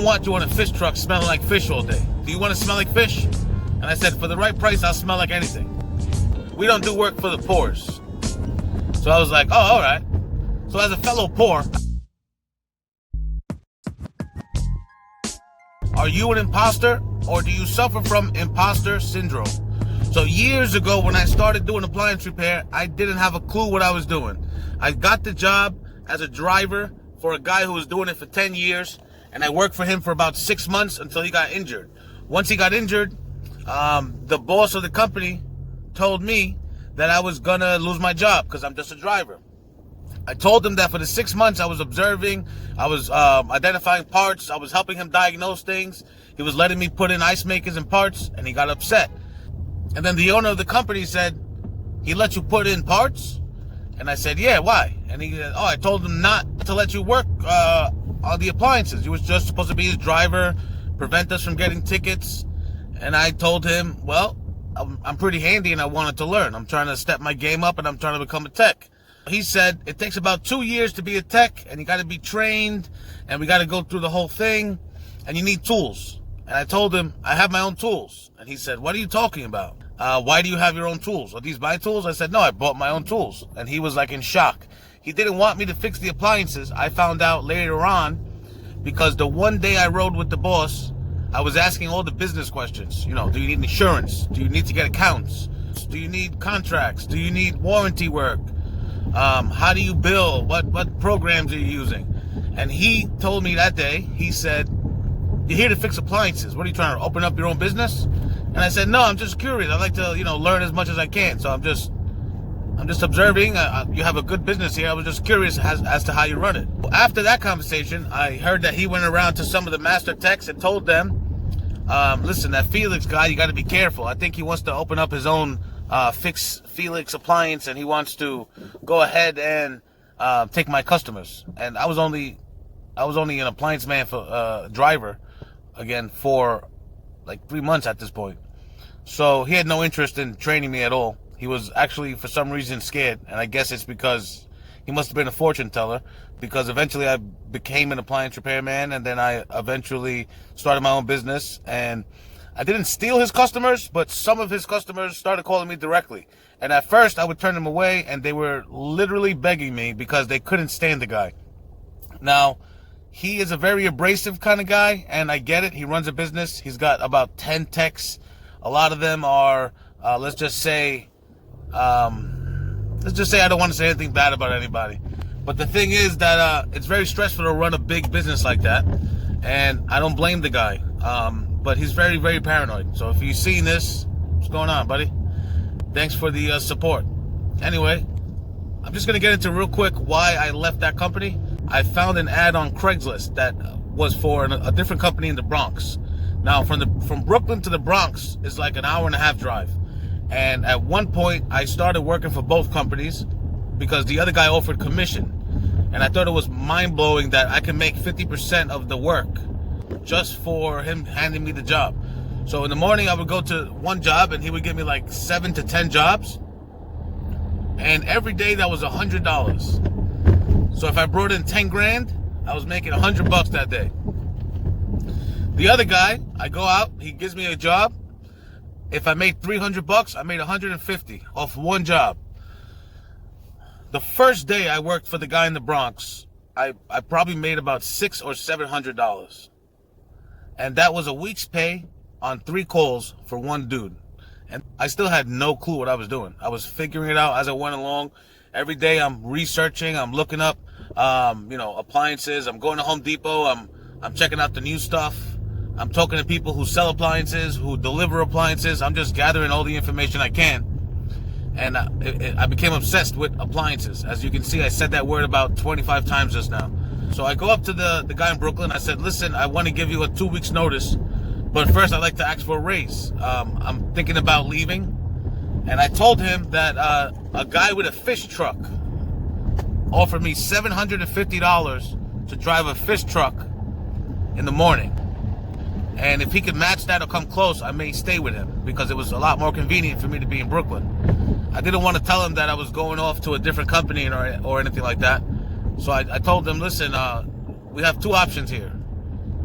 want you on a fish truck smelling like fish all day. Do you want to smell like fish? And I said, for the right price, I'll smell like anything. We don't do work for the poors. So I was like, oh, all right. So as a fellow poor, are you an imposter or do you suffer from imposter syndrome? So years ago when I started doing appliance repair, I didn't have a clue what I was doing. I got the job as a driver for a guy who was doing it for 10 years, and I worked for him for about 6 months until he got injured. Once he got injured, the boss of the company told me that I was gonna lose my job because I'm just a driver. I told him that for the 6 months I was observing, I was identifying parts, I was helping him diagnose things. He was letting me put in ice makers and parts, and he got upset. And then the owner of the company said, he let you put in parts? And I said, yeah, why? And he said, oh, I told him not to let you work on the appliances. You was just supposed to be his driver, prevent us from getting tickets. And I told him, well, I'm pretty handy and I wanted to learn. I'm trying to step my game up and I'm trying to become a tech. He said, it takes about 2 years to be a tech and you got to be trained and we got to go through the whole thing and you need tools. And I told him, I have my own tools. And he said, what are you talking about? Why do you have your own tools? Are these my tools? I said, no, I bought my own tools. And he was like in shock. He didn't want me to fix the appliances. I found out later on because the one day I rode with the boss, I was asking all the business questions. You know, do you need insurance? Do you need to get accounts? Do you need contracts? Do you need warranty work? How do you bill? What programs are you using? And he told me that day, he said, you're here to fix appliances. What are you trying to open up your own business? And I said, no, I'm just curious. I like to, learn as much as I can. So I'm just observing. You have a good business here. I was just curious as to how you run it. After that conversation, I heard that he went around to some of the master techs and told them, listen, that Felix guy, you got to be careful. I think he wants to open up his own Fix Felix appliance, and he wants to go ahead and take my customers. And I was only an appliance man for driver, again, for like 3 months at this point. So he had no interest in training me at all. He was actually, for some reason, scared. And I guess it's because he must have been a fortune teller, because eventually I became an appliance repairman, and then I eventually started my own business. And I didn't steal his customers, but some of his customers started calling me directly. And at first I would turn them away, and they were literally begging me because they couldn't stand the guy. Now, he is a very abrasive kind of guy, and I get it. He runs a business. He's got about 10 techs. A lot of them are, let's just say I don't want to say anything bad about anybody. But the thing is that it's very stressful to run a big business like that, and I don't blame the guy. But he's very, very paranoid. So if you've seen this, what's going on, buddy? Thanks for the support. Anyway, I'm just going to get into real quick why I left that company. I found an ad on Craigslist that was for a different company in the Bronx. Now, from Brooklyn to the Bronx is like an hour and a half drive. And at one point, I started working for both companies because the other guy offered commission. And I thought it was mind-blowing that I can make 50% of the work just for him handing me the job. So in the morning, I would go to one job and he would give me like 7 to 10 jobs. And every day that was $100. So if I brought in 10 grand, I was making $100 that day. The other guy, I go out, he gives me a job. If I made $300, I made 150 off one job. The first day I worked for the guy in the Bronx, I probably made about $600 or $700. And that was a week's pay on 3 calls for one dude. And I still had no clue what I was doing. I was figuring it out as I went along. Every day I'm researching, I'm looking up, appliances. I'm going to Home Depot. I'm checking out the new stuff. I'm talking to people who sell appliances, who deliver appliances. I'm just gathering all the information I can. And I became obsessed with appliances. As you can see, I said that word about 25 times just now. So I go up to the guy in Brooklyn. I said, listen, I want to give you a 2 weeks notice, but first I'd like to ask for a raise. I'm thinking about leaving. And I told him that a guy with a fish truck offered me $750 to drive a fish truck in the morning. And if he could match that or come close, I may stay with him because it was a lot more convenient for me to be in Brooklyn. I didn't want to tell him that I was going off to a different company or anything like that. So I told him, listen, we have 2 options here.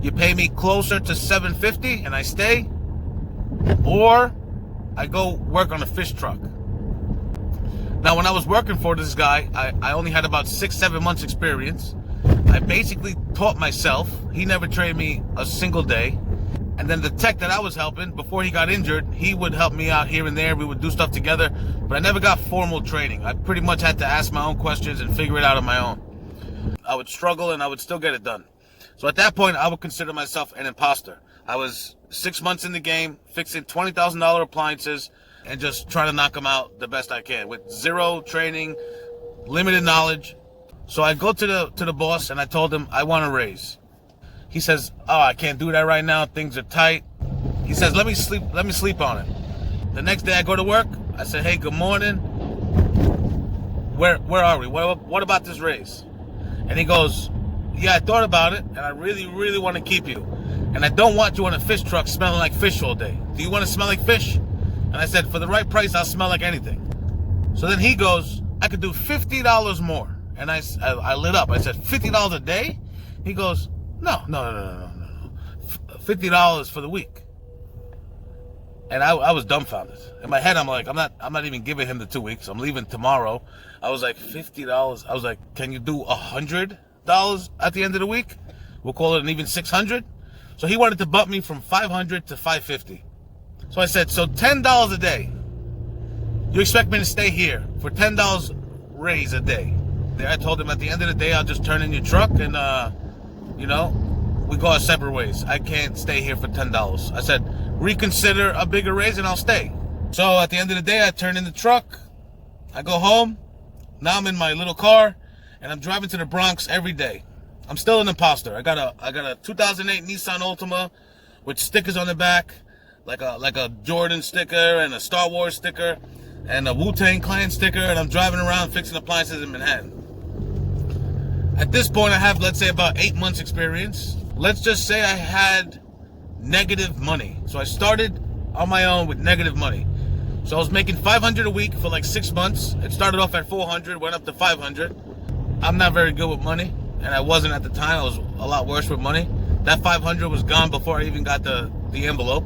you pay me closer to $750 and I stay, or I go work on a fish truck. Now, when I was working for this guy, I only had about 6-7 months experience. I basically taught myself. He never trained me a single day. And then the tech that I was helping, before he got injured, he would help me out here and there. We would do stuff together, but I never got formal training. I pretty much had to ask my own questions and figure it out on my own. I would struggle and I would still get it done. So at that point, I would consider myself an imposter. I was 6 months in the game, fixing $20,000 appliances and just trying to knock them out the best I can with zero training, limited knowledge. So I go to the boss and I told him I want a raise. He says, "Oh, I can't do that right now. Things are tight." He says, let me sleep on it. The next day I go to work. I said, "Hey, good morning. Where are we? What about this raise?" And he goes, "Yeah, I thought about it, and I really, really want to keep you. And I don't want you on a fish truck smelling like fish all day. Do you want to smell like fish?" And I said, "For the right price, I'll smell like anything." So then he goes, "I could do $50 more." And I lit up. I said, $50 a day? He goes, No. $50 for the week. And I was dumbfounded. In my head, I'm like, I'm not even giving him the 2 weeks. I'm leaving tomorrow. I was like, $50. I was like, can you do $100 at the end of the week? We'll call it an even 600. So he wanted to bump me from 500 to 550. So I said, so $10 a day. You expect me to stay here for $10 raise a day? There, I told him at the end of the day, I'll just turn in your truck and, we go our separate ways. I can't stay here for $10. I said, reconsider a bigger raise and I'll stay. So at the end of the day, I turn in the truck. I go home. Now I'm in my little car and I'm driving to the Bronx every day. I'm still an imposter. I got a 2008 Nissan Altima with stickers on the back, like a Jordan sticker and a Star Wars sticker and a Wu-Tang Clan sticker, and I'm driving around fixing appliances in Manhattan. At this point, I have, let's say, about 8 months experience. Let's just say I had negative money. So I started on my own with negative money. So I was making $500 a week for like 6 months. It started off at $400, went up to $500. I'm not very good with money, and I wasn't at the time. I was a lot worse with money. That $500 was gone before I even got the envelope.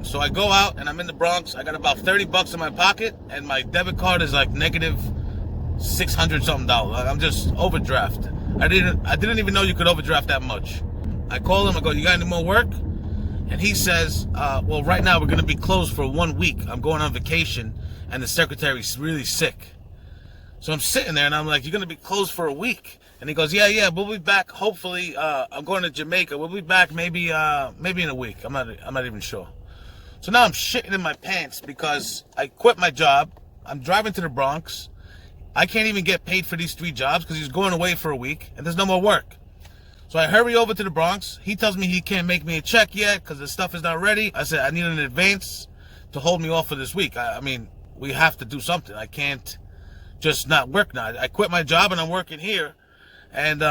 So I go out and I'm in the Bronx. I got about $30 in my pocket, and my debit card is like negative $600 something. I'm just overdraft. I didn't even know you could overdraft that much. I call him. I go, "You got any more work?" And he says, "Well, right now we're going to be closed for 1 week. I'm going on vacation, and the secretary's really sick." So I'm sitting there, and I'm like, "You're going to be closed for a week?" And he goes, Yeah, we'll be back. Hopefully, I'm going to Jamaica. We'll be back maybe in a week. I'm not even sure. So now I'm shitting in my pants because I quit my job. I'm driving to the Bronx. I can't even get paid for these 3 jobs because he's going away for a week and there's no more work. So I hurry over to the Bronx. He tells me he can't make me a check yet because the stuff is not ready. I said, I need an advance to hold me off for this week. I mean, we have to do something. I can't just not work now. I quit my job and I'm working here. And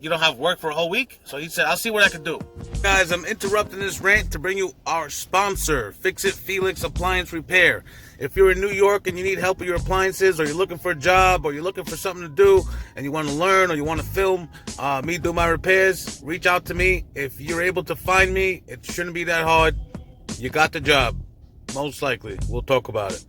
you don't have work for a whole week? So he said, I'll see what I can do. Guys, I'm interrupting this rant to bring you our sponsor, Fix It Felix Appliance Repair. If you're in New York and you need help with your appliances, or you're looking for a job, or you're looking for something to do, and you want to learn, or you want to film me do my repairs, reach out to me. If you're able to find me, it shouldn't be that hard. You got the job, most likely. We'll talk about it.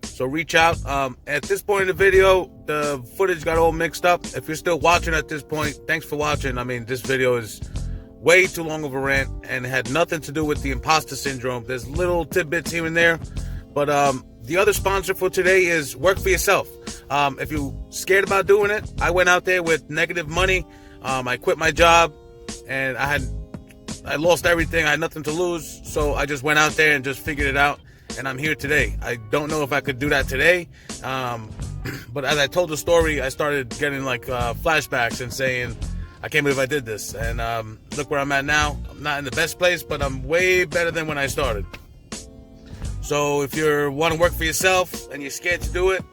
So reach out. At this point in the video, the footage got all mixed up. If you're still watching at this point, thanks for watching. I mean, this video is way too long of a rant and had nothing to do with the imposter syndrome. There's little tidbits here and there. But the other sponsor for today is Work For Yourself. If you're scared about doing it, I went out there with negative money. I quit my job and I lost everything. I had nothing to lose. So I just went out there and just figured it out. And I'm here today. I don't know if I could do that today. But as I told the story, I started getting like flashbacks and saying, I can't believe I did this. And look where I'm at now. I'm not in the best place, but I'm way better than when I started. So if you want to work for yourself and you're scared to do it,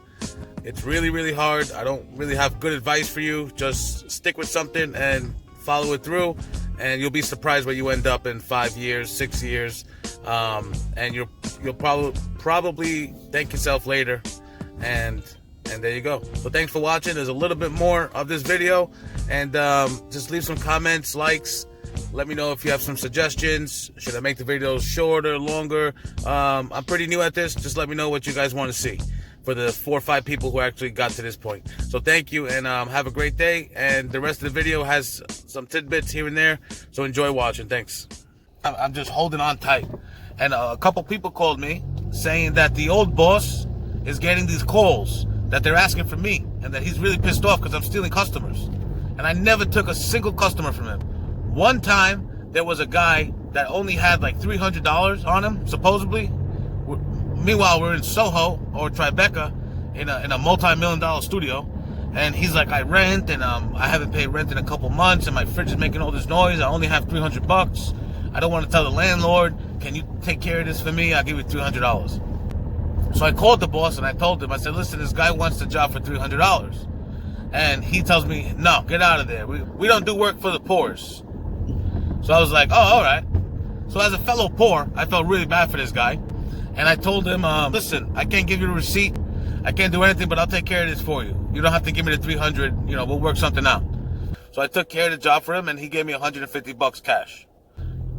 it's really, really hard. I don't really have good advice for you. Just stick with something and follow it through. And you'll be surprised where you end up in 5 years, 6 years. And you'll probably thank yourself later. And there you go. So thanks for watching. There's a little bit more of this video. And just leave some comments, likes, Let me know if you have some suggestions. Should I make the videos shorter, longer? I'm pretty new at this. Just let me know what you guys want to see for the 4 or 5 people who actually got to this point. So thank you, and have a great day. And the rest of the video has some tidbits here and there, so enjoy watching. Thanks. I'm just holding on tight. And a couple people called me saying that the old boss is getting these calls that they're asking for me, and that he's really pissed off because I'm stealing customers. And I never took a single customer from him. One time, there was a guy that only had like $300 on him, supposedly. Meanwhile, we're in Soho or Tribeca in a multi-million-dollar studio, and he's like, I rent, and I haven't paid rent in a couple months, and my fridge is making all this noise. I only have $300. I don't want to tell the landlord. Can you take care of this for me? I'll give you $300. So I called the boss and I told him, I said, listen, this guy wants the job for $300. And he tells me, no, get out of there. We don't do work for the poors. So I was like, oh, all right. So as a fellow poor, I felt really bad for this guy. And I told him, listen, I can't give you the receipt. I can't do anything, but I'll take care of this for you. You don't have to give me the 300. You know, we'll work something out. So I took care of the job for him, and he gave me $150 cash.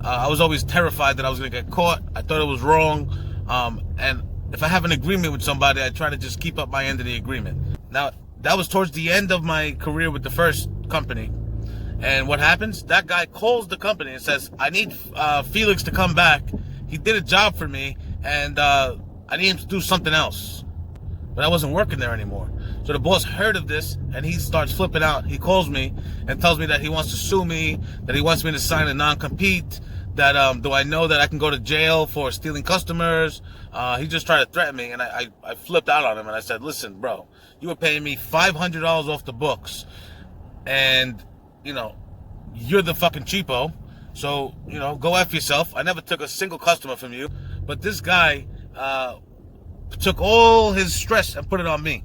I was always terrified that I was going to get caught. I thought it was wrong. And if I have an agreement with somebody, I try to just keep up my end of the agreement. Now, that was towards the end of my career with the first company. And what happens? That guy calls the company and says, I need Felix to come back. He did a job for me, and I need him to do something else. But I wasn't working there anymore. So the boss heard of this, and he starts flipping out. He calls me and tells me that he wants to sue me, that he wants me to sign a non-compete, that do I know that I can go to jail for stealing customers? He just tried to threaten me, and I flipped out on him, and I said, listen, bro, you were paying me $500 off the books, and, you know, you're the fucking cheapo, so, you know, go F yourself. I never took a single customer from you, but this guy took all his stress and put it on me.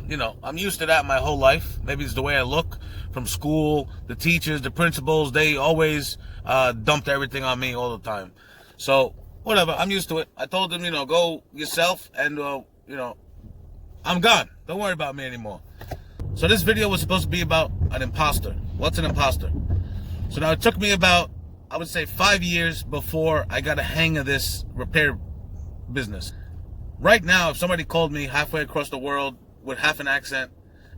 You know, I'm used to that my whole life. Maybe it's the way I look from school, the teachers, the principals, they always dumped everything on me all the time. So, whatever, I'm used to it. I told them, you know, go yourself, and, you know, I'm gone. Don't worry about me anymore. So this video was supposed to be about an imposter. What's an imposter? So now it took me about, I would say, 5 years before I got a hang of this repair business. Right now, if somebody called me halfway across the world with half an accent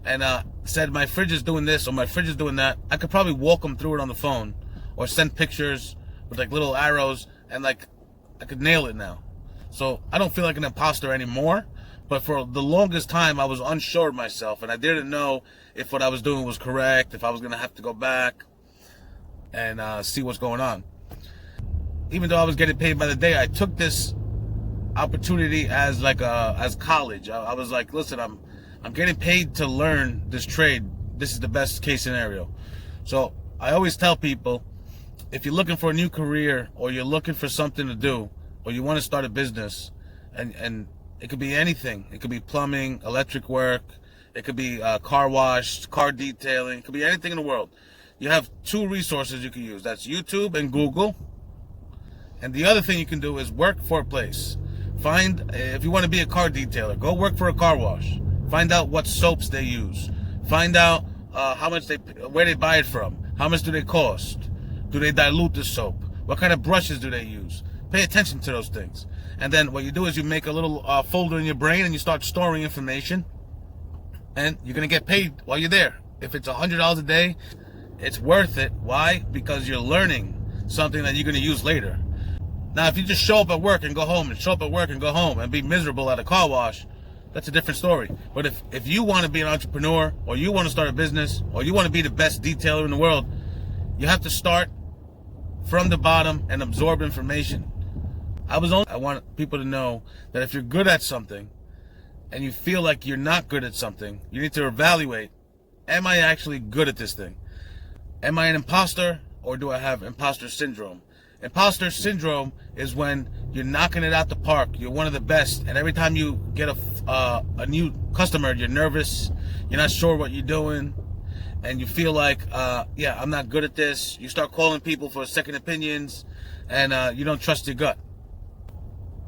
and said my fridge is doing this or my fridge is doing that, I could probably walk them through it on the phone or send pictures with like little arrows, and like I could nail it now. So I don't feel like an imposter anymore, but for the longest time I was unsure of myself, and I didn't know if what I was doing was correct, if I was going to have to go back and see what's going on. Even though I was getting paid by the day, I took this opportunity as like as college. I was like, listen, I'm getting paid to learn this trade. This is the best case scenario. So I always tell people, if you're looking for a new career, or you're looking for something to do, or you want to start a business, and it could be anything. It could be plumbing, electric work, it could be car wash, car detailing, it could be anything in the world. You have 2 resources you can use. That's YouTube and Google. And the other thing you can do is work for a place. Find, if you want to be a car detailer, go work for a car wash. Find out what soaps they use. Find out how much where they buy it from. How much do they cost? Do they dilute the soap? What kind of brushes do they use? Pay attention to those things. And then what you do is you make a little folder in your brain, and you start storing information. And you're going to get paid while you're there. If it's $100 a day, it's worth it. Why? Because you're learning something that you're going to use later. Now, if you just show up at work and go home, and show up at work and go home, and be miserable at a car wash, that's a different story. But if you want to be an entrepreneur, or you want to start a business, or you want to be the best detailer in the world, you have to start from the bottom and absorb information. I want people to know that if you're good at something, and you feel like you're not good at something, you need to evaluate, am I actually good at this thing? Am I an imposter, or do I have imposter syndrome? Imposter syndrome is when you're knocking it out the park. You're one of the best, and every time you get a new customer, you're nervous. You're not sure what you're doing, and you feel like, yeah, I'm not good at this. You start calling people for second opinions, and you don't trust your gut.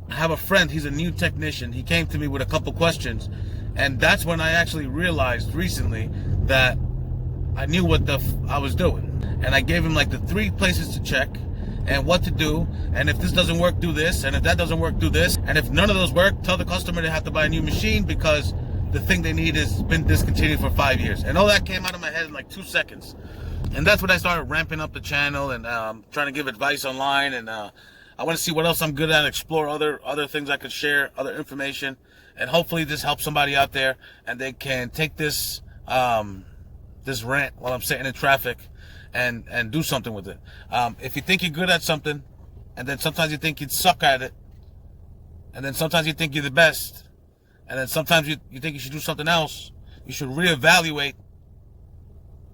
I have a friend. He's a new technician. He came to me with a couple questions, and that's when I actually realized recently that I knew what I was doing. And I gave him like the 3 places to check and what to do. And if this doesn't work, do this. And if that doesn't work, do this. And if none of those work, tell the customer they have to buy a new machine because the thing they need has been discontinued for 5 years. And all that came out of my head in like 2 seconds. And that's when I started ramping up the channel and trying to give advice online. And I want to see what else I'm good at, explore other things I could share, other information. And hopefully this helps somebody out there and they can take this this rant while I'm sitting in traffic and do something with it. If you think you're good at something, and then sometimes you think you'd suck at it, and then sometimes you think you're the best, and then sometimes you think you should do something else, you should reevaluate,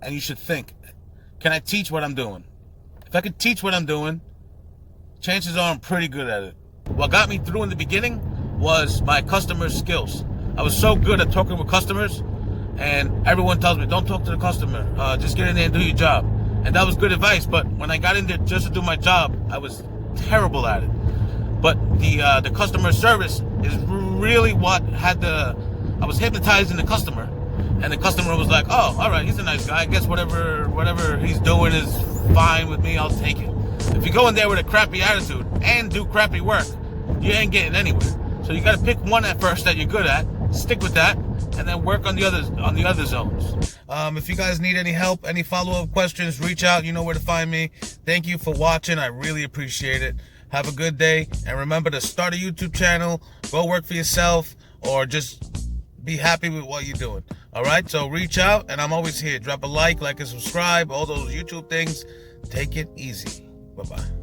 and you should think, can I teach what I'm doing? If I could teach what I'm doing, chances are I'm pretty good at it. What got me through in the beginning was my customer skills. I was so good at talking with customers, and everyone tells me, don't talk to the customer, just get in there and do your job. And that was good advice, but when I got in there just to do my job, I was terrible at it. But the customer service is really what had I was hypnotizing the customer, and the customer was like, oh, all right, he's a nice guy. I guess whatever he's doing is fine with me. I'll take it. If you go in there with a crappy attitude and do crappy work, you ain't getting anywhere. So you got to pick one at first that you're good at, stick with that, and then work on the other zones. If you guys need any help, any follow-up questions, reach out. You know where to find me. Thank you for watching. I really appreciate it. Have a good day, and remember to start a YouTube channel, go work for yourself, or just be happy with what you're doing. All right, so reach out, and I'm always here. Drop a like and subscribe, all those YouTube things. Take it easy. Bye-bye.